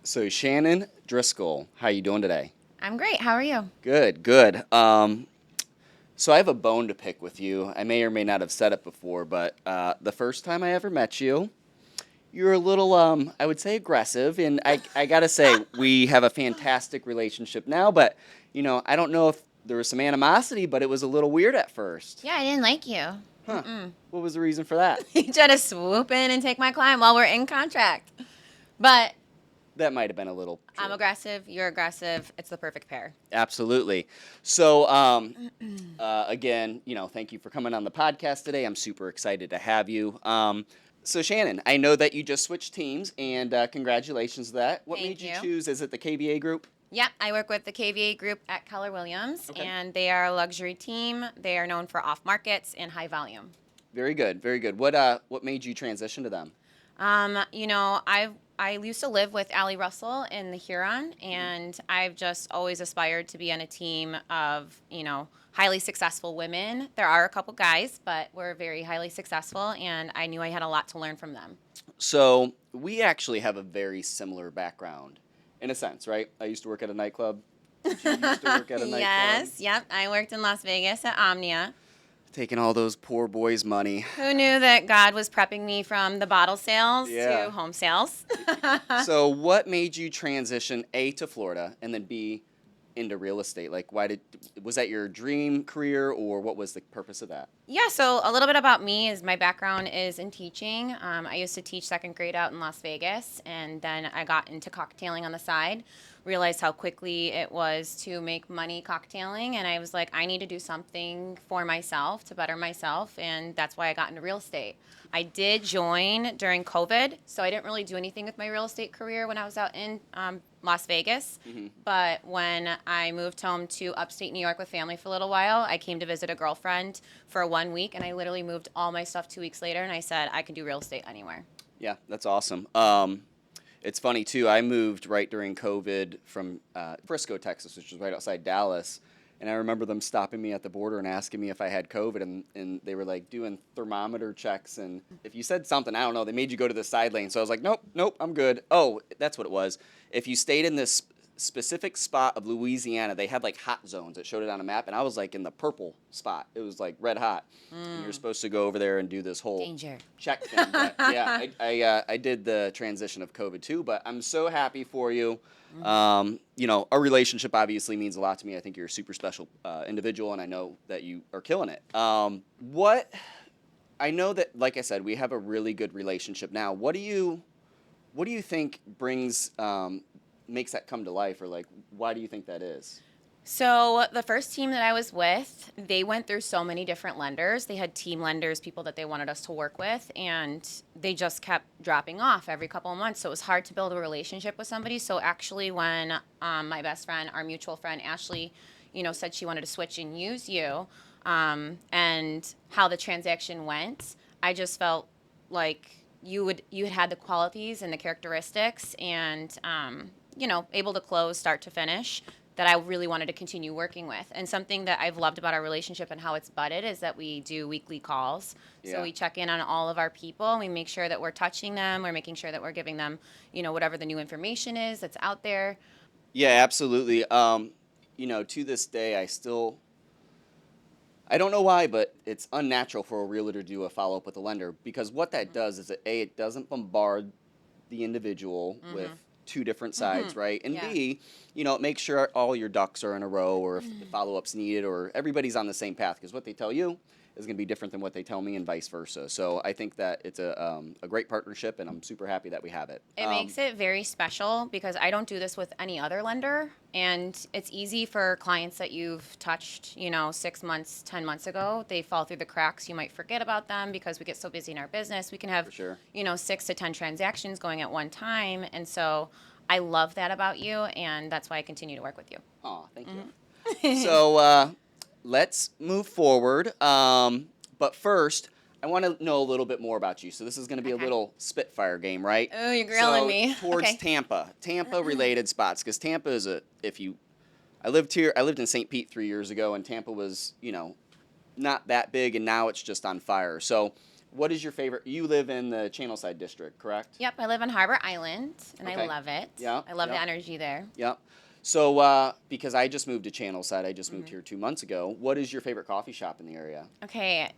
So Shannon Driscoll, how you doing today? I'm great. How are you? Good, good. So I have a bone to pick with you. I may or may not have said it before, but the first time I ever met you, you were a little, I would say, aggressive, and I gotta say, we have a fantastic relationship now. But I don't know if there was some animosity, but it was a little weird at first. Yeah, I didn't like you. Huh? What was the reason for that? You tried to swoop in and take my client while we're in contract. But That might have been a little I'm true. aggressive. You're aggressive. It's the perfect pair. Absolutely. So, again, thank you for coming on the podcast today. I'm super excited to have you. So, Shannon, I know that you just switched teams, and congratulations to that. What made Thank you you. choose? Is it the KVA group? Yep, I work with the KVA group at Keller Williams, Okay. and they are a luxury team. They are known for off markets and high volume. Very good, very good. What made you transition to them? I used to live with Allie Russell in the Huron, and I've just always aspired to be on a team of, highly successful women. There are a couple guys, but we're very highly successful, and I knew I had a lot to learn from them. So, we actually have a very similar background, in a sense, right? I used to work at a nightclub. Did you used to work at a nightclub? Yes, yep. I worked in Las Vegas at Omnia. Taking all those poor boys' money. Who knew that God was prepping me from the bottle sales Yeah. to home sales? So, what made you transition A to Florida and then B into real estate? Like, was that your dream career, or what was the purpose of that? Yeah, so a little bit about me is my background is in teaching. I used to teach second grade out in Las Vegas, and then I got into cocktailing on the side. Realized how quickly it was to make money cocktailing, and I was like, I need to do something for myself to better myself, and that's why I got into real estate. I did join during COVID, so I didn't really do anything with my real estate career when I was out in Las Vegas. Hmm. But when I moved home to upstate New York with family for a little while, I came to visit a girlfriend for 1 week, and I literally moved all my stuff 2 weeks later, and I said, I can do real estate anywhere. Yeah, that's awesome. It's funny too. I moved right during COVID from Frisco, Texas, which is right outside Dallas. And I remember them stopping me at the border and asking me if I had COVID, and they were like doing thermometer checks. And if you said something, I don't know, they made you go to the side lane. So I was like, nope, nope, I'm good. Oh, that's what it was. If you stayed in this specific spot of Louisiana, they had like hot zones. It showed it on a map, and I was like in the purple spot. It was like red hot. And you're supposed to go over there and do this whole Danger. check thing. But yeah, I did the transition of COVID too, but I'm so happy for you. Our relationship obviously means a lot to me. I think you're a super special individual, and I know that you are killing it. What I know that, like I said, we have a really good relationship now. What do you think makes that come to life, or like why do you think that is? So the first team that I was with, they went through so many different lenders. They had team lenders, people that they wanted us to work with, and they just kept dropping off every couple of months. So it was hard to build a relationship with somebody. So actually, when my best friend, our mutual friend Ashley, said she wanted to switch and use you, and how the transaction went, I just felt like you had the qualities and the characteristics, and able to close start to finish that I really wanted to continue working with. And something that I've loved about our relationship and how it's budded is that we do weekly calls. Yeah. So we check in on all of our people, and we make sure that we're touching them. We're making sure that we're giving them, whatever the new information is that's out there. Yeah, absolutely. To this day, I don't know why, but it's unnatural for a realtor to do a follow up with a lender, because what that does is it doesn't bombard the individual with two different sides, right? And Yeah. B, it makes sure all your ducks are in a row, or if the follow up's needed, or everybody's on the same path, because what they tell you is going to be different than what they tell me, and vice versa. So I think that it's a great partnership, and I'm super happy that we have it. It makes it very special because I don't do this with any other lender. And it's easy for clients that you've touched, 6 months, 10 months ago. They fall through the cracks. You might forget about them because we get so busy in our business. We can have, For sure. 6 to 10 transactions going at one time. And so I love that about you. And that's why I continue to work with you. Aw, thank you. So let's move forward. But first, I want to know a little bit more about you. So this is going to be Okay. a little Spitfire game, right? Oh, you're grilling So me. towards Okay. Tampa related spots, because Tampa is I lived here. I lived in St. Pete 3 years ago, and Tampa was, not that big, and now it's just on fire. So What is your favorite? You live in the Channelside district, correct? Yep, I live on Harbor Island, and I Okay. love it. Yeah, I love the yeah. energy there. Yep. So, because I just moved to Channelside, I just moved Mm-hmm. here 2 months ago. What is your favorite coffee shop in the area? Okay,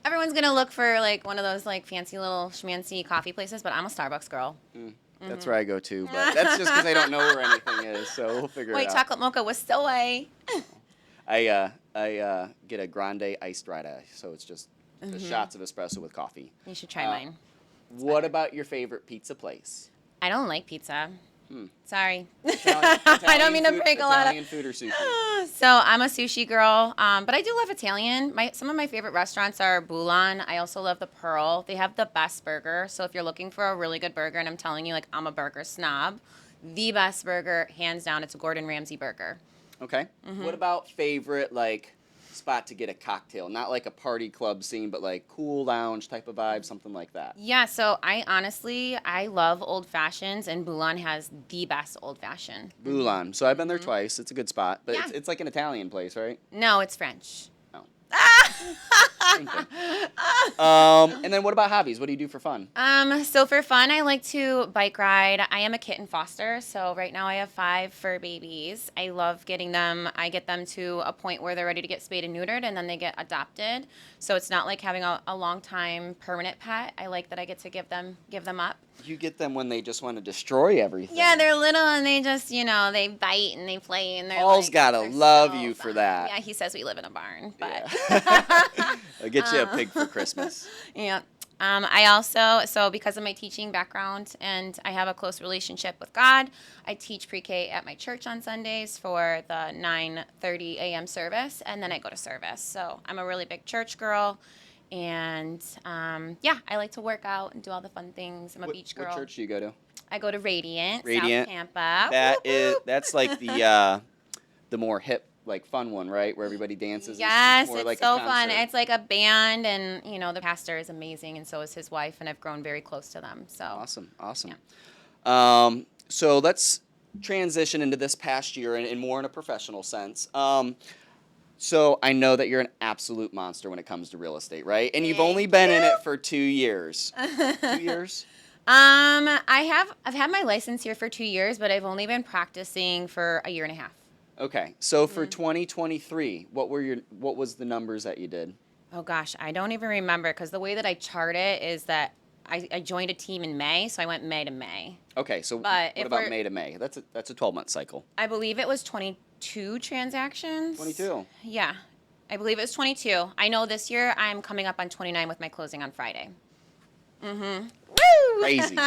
everyone's gonna look for like one of those like fancy little schmancy coffee places, but I'm a Starbucks girl. That's where I go to, but that's just because I don't know where anything is. So we'll figure it White out. chocolate mocha with soy. I get a grande iced red ice, so it's just the shots of espresso with coffee. You should try Uh, mine. What about your favorite pizza place? I don't like pizza. Sorry. Italian I don't mean to food, break a lot of. Italian food or sushi? So I'm a sushi girl, but I do love Italian. Some of my favorite restaurants are Bulan. I also love the Pearl. They have the best burger. So if you're looking for a really good burger, and I'm telling you, like I'm a burger snob, the best burger, hands down, it's a Gordon Ramsay burger. Okay. What about favorite spot to get a cocktail? Not like a party club scene, but like cool lounge type of vibe, something like that. Yeah, so I love old fashions, and Bulan has the best old fashioned. Bulan. So I've been there twice. It's a good spot, but Yeah. it's like an Italian place, right? No, it's French. No. Same thing. And then what about hobbies? What do you do for fun? So for fun, I like to bike ride. I am a kitten foster, so right now I have 5 fur babies. I love getting them. I get them to a point where they're ready to get spayed and neutered, and then they get adopted. So it's not like having a long time permanent pet. I like that I get to give them up. You get them when they just want to destroy everything. Yeah, they're little and they just, they bite and they play and they're Paul's like, gotta they're love so you for fun. that. Yeah, he says we live in a barn, but Yeah. I'll get you a pig for Christmas. yeah. I also, so because of my teaching background and I have a close relationship with God, I teach pre-K at my church on Sundays for the 9:30 a.m. service, and then I go to service. So I'm a really big church girl, and I like to work out and do all the fun things. I'm a beach girl. What church do you go to? I go to Radiant, Radiant. South Tampa. That's like the more hip, like fun one, right? Where everybody dances. Yes, more it's like a so fun. concert. It's like a band, and the pastor is amazing, and so is his wife, and I've grown very close to them. So Awesome. Yeah. So let's transition into this past year and more in a professional sense. So I know that you're an absolute monster when it comes to real estate, right? And you've only been in it for 2 years. 2 years? I've had my license here for 2 years, but I've only been practicing for a year and a half. Okay. So for 2023, what was the numbers that you did? Oh gosh, I don't even remember, because the way that I chart it is that I joined a team in May, so I went May to May. Okay. So But what if about we're- May to May? That's a 12-month cycle. I believe it was 22 transactions. 22. Yeah, I believe it was 22. I know this year I'm coming up on 29 with my closing on Friday. Mm-hmm. Woo! Crazy. Good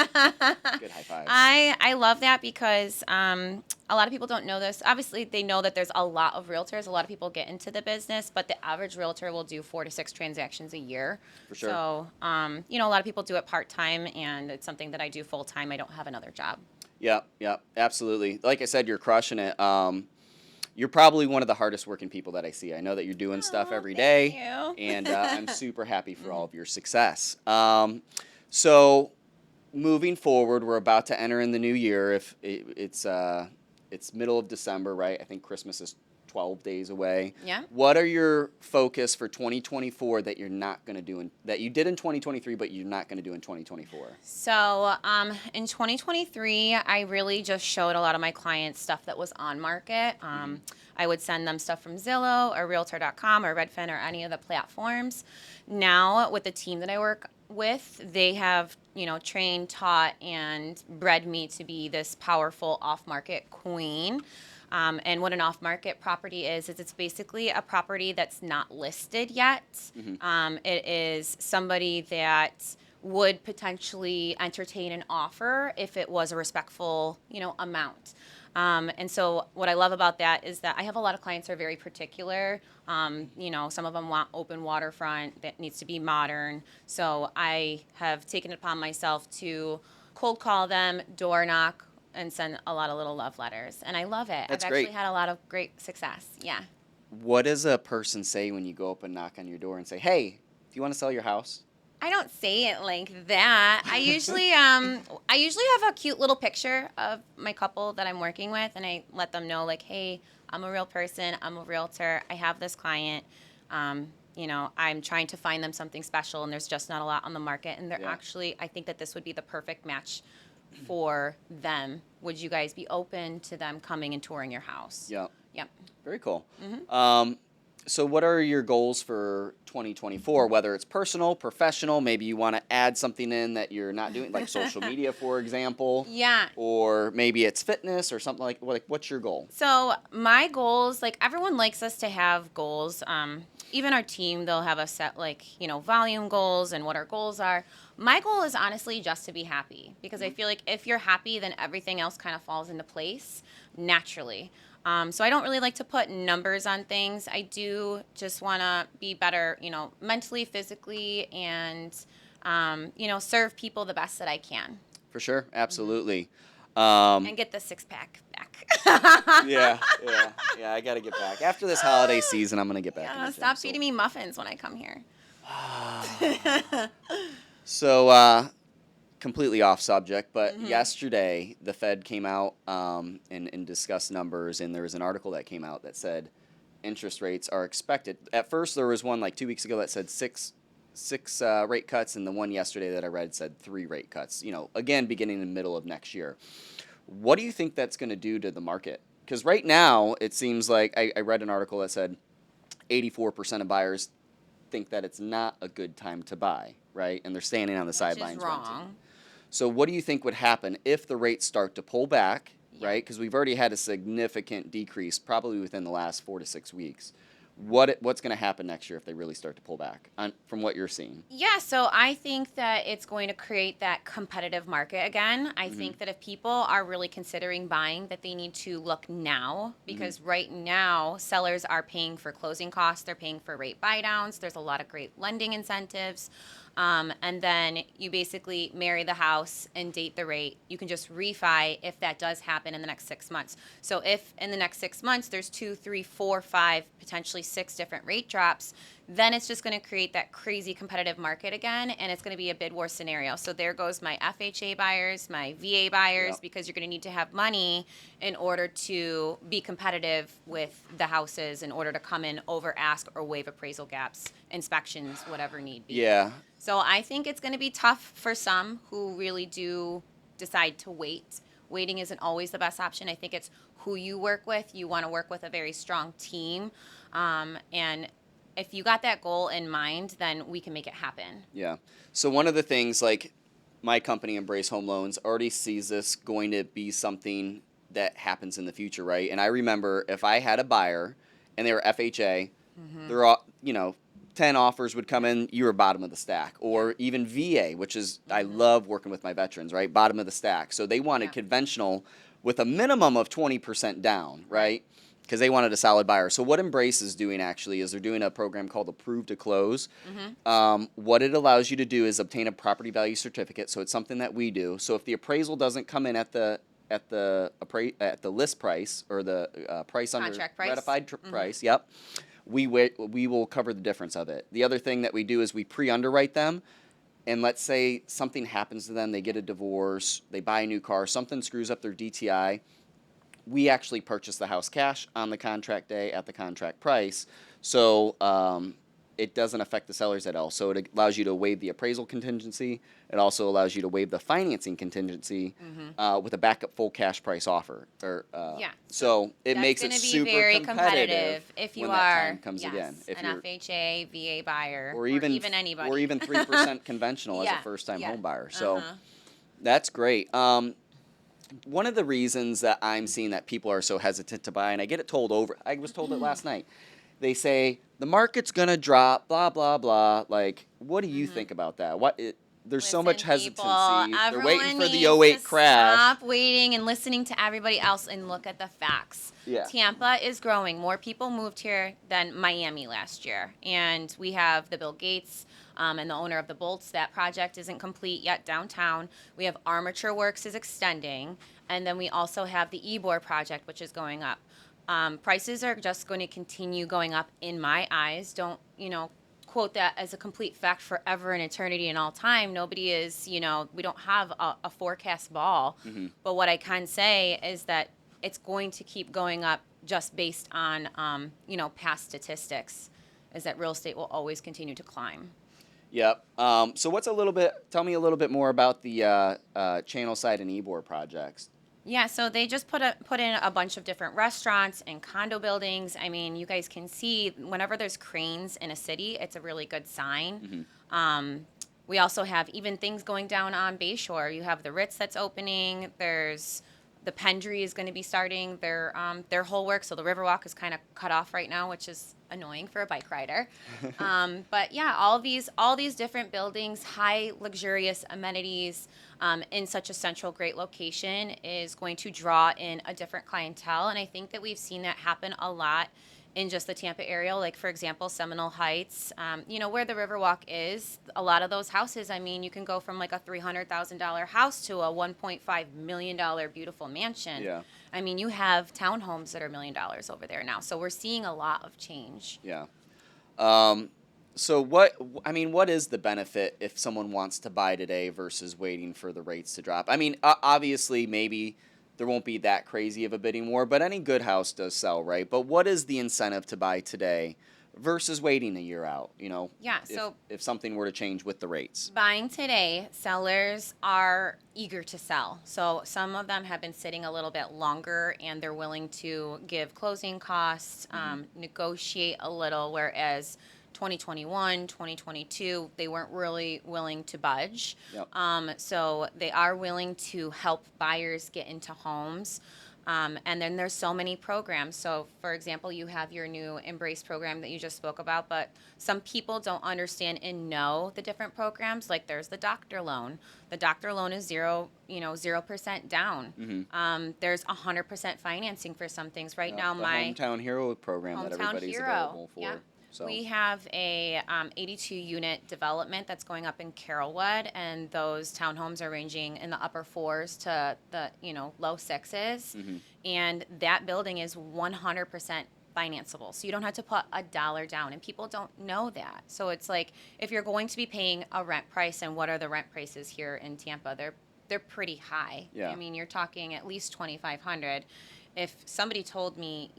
high five. I love that because a lot of people don't know this. Obviously, they know that there's a lot of realtors. A lot of people get into the business, but the average realtor will do 4 to 6 transactions a year. For sure. So, a lot of people do it part-time, and it's something that I do full-time. I don't have another job. Yep, absolutely. Like I said, you're crushing it. You're probably one of the hardest working people that I see. I know that you're doing stuff every day, Thank you. and I'm super happy for all of your success. So moving forward, we're about to enter in the new year. If it's middle of December, right? I think Christmas is 12 days away. Yeah. What are your focus for 2024 that you're not going to do that you did in 2023, but you're not going to do in 2024? So in 2023, I really just showed a lot of my clients stuff that was on market. I would send them stuff from Zillow or Realtor.com or Redfin or any of the platforms. Now, with the team that I work with, they have, trained, taught, and bred me to be this powerful off-market queen. And what an off-market property is it's basically a property that's not listed yet. It is somebody that would potentially entertain an offer if it was a respectful, amount. And so what I love about that is that I have a lot of clients who are very particular. Some of them want open waterfront that needs to be modern. So I have taken it upon myself to cold call them, door knock, and send a lot of little love letters. And I love it. That's I've great. actually had a lot of great success. Yeah. What does a person say when you go up and knock on your door and say, "Hey, do you want to sell your house?" I don't say it like that. I usually have a cute little picture of my couple that I'm working with, and I let them know, like, hey, I'm a real person. I'm a realtor. I have this client. I'm trying to find them something special, and there's just not a lot on the market. And they're Yeah. actually, I think that this would be the perfect match for them. Would you guys be open to them coming and touring your house? Yeah. Yep. Very cool. So what are your goals for 2024, whether it's personal, professional, maybe you want to add something in that you're not doing, like social media, for example? Yeah. Or maybe it's fitness or something like what's your goal? So my goals, like everyone likes us to have goals. Even our team, they'll have us set volume goals and what our goals are. My goal is honestly just to be happy, because I feel like if you're happy, then everything else kind of falls into place naturally. So I don't really like to put numbers on things. I do just want to be better, mentally, physically, and, serve people the best that I can. For sure, absolutely. And get the six-pack back. Yeah. I got to get back after this holiday season. I'm gonna get back. in the gym, Stop feeding me muffins when I come here. So, completely off subject, but yesterday the Fed came out and discussed numbers, and there was an article that came out that said interest rates are expected. At first, there was one like 2 weeks ago that said six rate cuts, and the one yesterday that I read said 3 rate cuts. Again, beginning in the middle of next year. What do you think that's going to do to the market? Because right now, it seems like I read an article that said 84% of buyers think that it's not a good time to buy, right? And they're standing on the sidelines. Which is wrong. renting. So what do you think would happen if the rates start to pull back, right? Because we've already had a significant decrease probably within the last 4 to 6 weeks. What's going to happen next year if they really start to pull back from what you're seeing? Yeah, so I think that it's going to create that competitive market again. I think that if people are really considering buying, that they need to look now, because right now sellers are paying for closing costs, they're paying for rate buy downs, there's a lot of great lending incentives. And then you basically marry the house and date the rate. You can just refi if that does happen in the next 6 months. So if in the next 6 months there's 2, 3, 4, 5, potentially 6 different rate drops, then it's just going to create that crazy competitive market again, and it's going to be a bid war scenario. So there goes my FHA buyers, my VA buyers, because you're going to need to have money in order to be competitive with the houses, in order to come in over ask or waive appraisal gaps, inspections, whatever need be. Yeah. So I think it's going to be tough for some who really do decide to wait. Waiting isn't always the best option. I think it's who you work with. You want to work with a very strong team. And if you got that goal in mind, then we can make it happen. Yeah. So one of the things, like my company, Embrace Home Loans, already sees this going to be something that happens in the future, right? And I remember if I had a buyer and they were FHA, they're all, 10 offers would come in, you were bottom of the stack. Or even VA, which is, I love working with my veterans, right? Bottom of the stack. So they wanted conventional with a minimum of 20% down, right? Because they wanted a solid buyer. So what Embrace is doing actually is they're doing a program called Approved to Close. What it allows you to do is obtain a property value certificate. So it's something that we do. So if the appraisal doesn't come in at the list price, or the price under Contract price. ratified price, we will cover the difference of it. The other thing that we do is we pre-underwrite them, and let's say something happens to them, they get a divorce, they buy a new car, something screws up their DTI, we actually purchase the house cash on the contract day at the contract price. So it doesn't affect the sellers at all. So it allows you to waive the appraisal contingency. It also allows you to waive the financing contingency with a backup full cash price offer. So it makes it super very competitive if you when are that time comes again. If an you're, FHA, VA buyer, or even anybody. Or even 3% conventional as a first-time home buyer. So that's great. One of the reasons that I'm seeing that people are so hesitant to buy, and I get it told over, I was told it last night. They say the market's gonna drop, blah blah blah. Like, what do you think about that? There's so much hesitancy. They're waiting for the '08 crash. Stop waiting and listening to everybody else and look at the facts. Yeah. Tampa is growing. More people moved here than Miami last year, and we have the Bill Gates. And the owner of the Bolts, that project isn't complete yet downtown. We have Armature Works is extending. And then we also have the Ybor project, which is going up. Prices are just going to continue going up in my eyes. Don't, quote that as a complete fact forever and eternity and all time. Nobody is, we don't have a forecast ball. But what I can say is that it's going to keep going up just based on, past statistics. is that real estate will always continue to climb. Yep. So tell me a little bit more about the channel side and Ybor projects. Yeah, so they just put in a bunch of different restaurants and condo buildings. I mean, you guys can see whenever there's cranes in a city, it's a really good sign. We also have even things going down on Bayshore. You have the Ritz that's opening. There's the Pendry is going to be starting their whole work. So the Riverwalk is kind of cut off right now, which is annoying for a bike rider. But yeah, all these different buildings, high luxurious amenities, in such a central, great location is going to draw in a different clientele. And I think that we've seen that happen a lot in just the Tampa area. Like, for example, Seminole Heights, where the Riverwalk is, a lot of those houses, I mean, you can go from like a $300,000 house to a $1.5 million beautiful mansion. Yeah. I mean, you have townhomes that are $1 million over there now. So we're seeing a lot of change. Yeah. So what is the benefit if someone wants to buy today versus waiting for the rates to drop? I mean, obviously, maybe there won't be that crazy of a bidding war, but any good house does sell, right? But what is the incentive to buy today versus waiting a year out? Yeah, so if something were to change with the rates. buying today, sellers are eager to sell. So some of them have been sitting a little bit longer and they're willing to give closing costs, negotiate a little, whereas 2021, 2022, they weren't really willing to budge. Yep. So they are willing to help buyers get into homes. And then there's so many programs. So, for example, you have your new Embrace program that you just spoke about, but some people don't understand and know the different programs. Like there's the doctor loan. The doctor loan is 0% down. There's 100% financing for some things. Right now, the my Hometown Hero program that Hometown everybody's Hero. available for. Yeah. So. We have a 82 unit development that's going up in Carrollwood, and those townhomes are ranging in the upper fours to the low sixes, and that building is 100% financeable. So you don't have to put a dollar down, and people don't know that. So it's like if you're going to be paying a rent price, and what are the rent prices here in Tampa? They're pretty high. Yeah. I mean, you're talking at least $2,500. If somebody told me,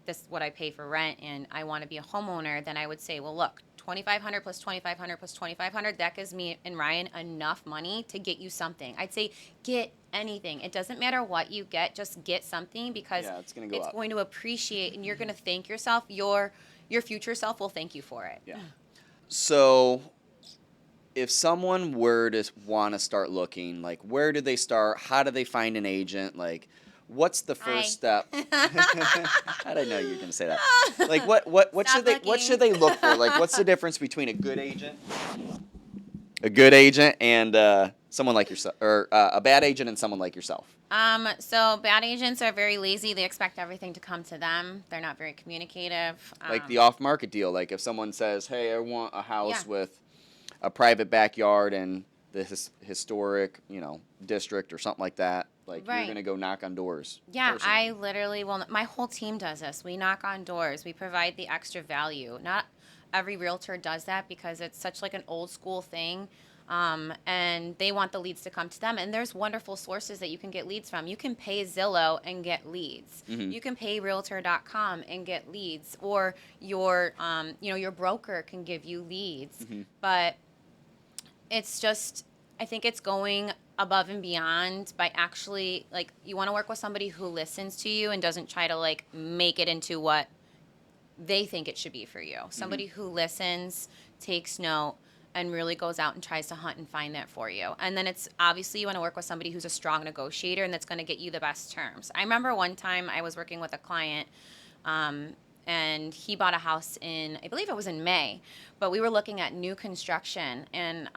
this is what I pay for rent and I want to be a homeowner, then I would say, well, look, $2,500 plus $2,500 plus $2,500, that gives me and Ryan enough money to get you something. I'd say get anything. It doesn't matter what you get, just get something because it's going to go up. Going to appreciate and you're going to thank yourself. Your future self will thank you for it. Yeah. So if someone were to want to start looking, like where do they start? How do they find an agent? Like, what's the first step? How did I know you were going to say that? Like, what should they look for? Like, what's the difference between a good agent and someone like yourself, or a bad agent and someone like yourself? So bad agents are very lazy. They expect everything to come to them. They're not very communicative. Like the off-market deal. Like if someone says, "Hey, I want a house with a private backyard and the historic, district or something like that." Like you're going to go knock on doors. Yeah, personally. I literally will. My whole team does this. We knock on doors. We provide the extra value. Not every realtor does that because it's such like an old school thing. And they want the leads to come to them. And there's wonderful sources that you can get leads from. You can pay Zillow and get leads. You can pay Realtor.com and get leads. Or your broker can give you leads. But it's just, I think it's going above and beyond by actually, like, you want to work with somebody who listens to you and doesn't try to, like, make it into what they think it should be for you. Somebody who listens, takes note, and really goes out and tries to hunt and find that for you. And then it's obviously you want to work with somebody who's a strong negotiator and that's going to get you the best terms. I remember one time I was working with a client, and he bought a house I believe it was in May, but we were looking at new construction, and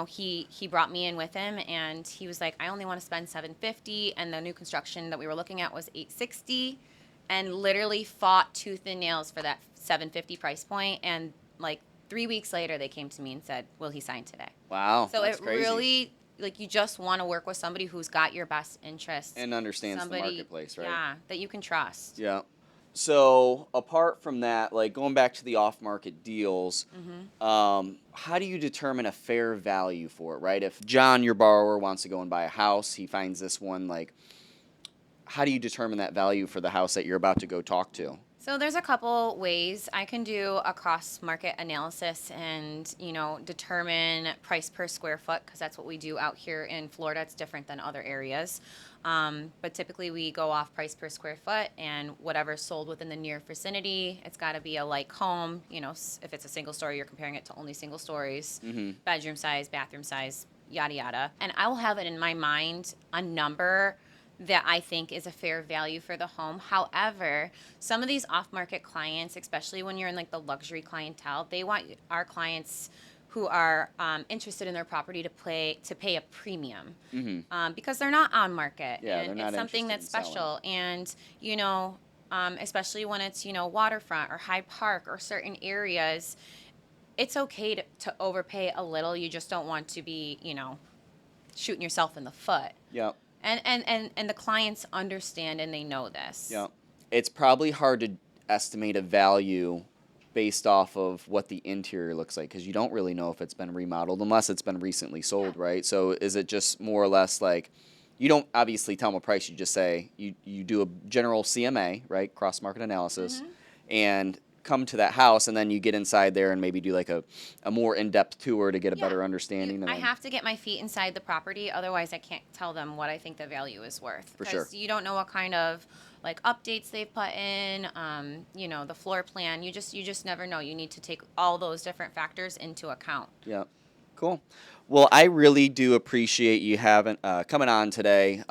he brought me in with him, and he was like, I only want to spend $750, and the new construction that we were looking at was $860, and literally fought tooth and nails for that $750 price point, and like 3 weeks later they came to me and said, will he sign today? Wow, so that's it crazy. Really, like, you just want to work with somebody who's got your best interests and understands the marketplace, right? Yeah, that you can trust. Yeah. So apart from that, like going back to the off-market deals, how do you determine a fair value for it, right? If John, your borrower, wants to go and buy a house, he finds this one, like, how do you determine that value for the house that you're about to go talk to? So there's a couple ways I can do a cross market analysis and, determine price per square foot because that's what we do out here in Florida. It's different than other areas. But typically we go off price per square foot and whatever's sold within the near vicinity. It's got to be a like home. If it's a single story, you're comparing it to only single stories, bedroom size, bathroom size, yada yada. And I will have it in my mind a number that I think is a fair value for the home. However, some of these off-market clients, especially when you're in like the luxury clientele, they want our clients who are interested in their property to pay a premium because they're not on market. Yeah, and they're not it's something that's interested in selling. special. And especially when it's waterfront or Hyde Park or certain areas, it's okay to overpay a little. You just don't want to be shooting yourself in the foot. Yep. And the clients understand and they know this. Yeah. It's probably hard to estimate a value based off of what the interior looks like because you don't really know if it's been remodeled unless it's been recently sold, right? So is it just more or less like you don't obviously tell them a price, you just say you do a general CMA, right? Cross market analysis, and come to that house and then you get inside there and maybe do like a more in-depth tour to get a better understanding. I have to get my feet inside the property, otherwise I can't tell them what I think the value is worth. For sure. Because you don't know what kind of like updates they've put in, the floor plan. You just never know. You need to take all those different factors into account. Yeah. Cool. Well, I really do appreciate you having coming on today.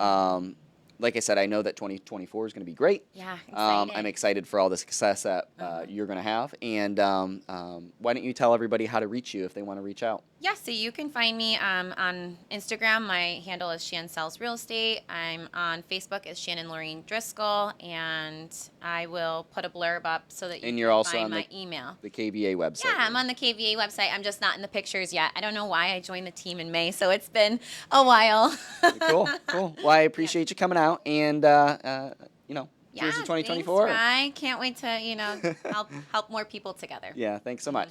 Like I said, I know that 2024 is going to be great. Yeah, excited. I'm excited for all the success that you're going to have. And why don't you tell everybody how to reach you if they want to reach out? Yeah, so you can find me on Instagram. My handle is Shan Sells Real Estate. I'm on Facebook as Shannon Lorraine Driscoll, and I will put a blurb up so that you And can you're also find on my email. The KVA website. Yeah, I'm on the KVA website. I'm just not in the pictures yet. I don't know why. I joined the team in May, so it's been a while. Cool. Well, I appreciate you coming out, and cheers to 2024. Thanks, Rye. Can't wait to help more people together. Yeah, thanks so much.